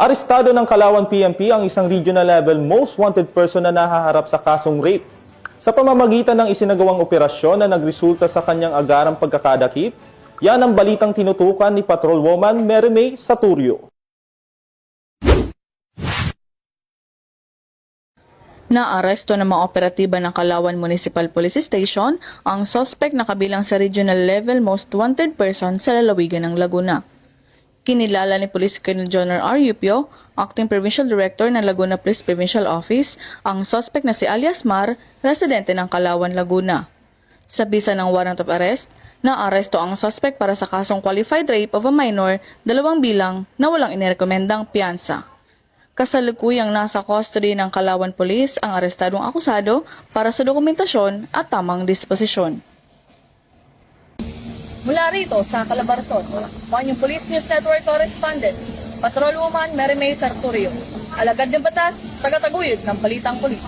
Arestado ng Calauan PNP ang isang regional level most wanted person na nahaharap sa kasong rape. Sa pamamagitan ng isinagawang operasyon na nagresulta sa kanyang agarang pagkakadakip, yan ang balitang tinutukan ni Patrolwoman Mary May Saturio. Naaresto ng mga operatiba ng Calauan Municipal Police Station ang suspect na kabilang sa regional level most wanted person sa lalawigan ng Laguna. Kinilala ni Police Colonel Jonor R. Yupio, Acting Provincial Director ng Laguna Police Provincial Office, ang suspect na si alias Mar, residente ng Calauan, Laguna. Sa bisa ng warrant of arrest, naaresto ang suspect para sa kasong qualified rape of a minor, 2 bilang na walang inirekomendang piyansa. Kasalukuyang nasa custody ng Calauan Police ang arestadong akusado para sa dokumentasyon at tamang disposisyon. Mula rito sa Calabarzon, yung Police News Network Correspondent, Patrolwoman Mary May Saturio, alagad ng batas, tagataguyod ng Balitang Pulis.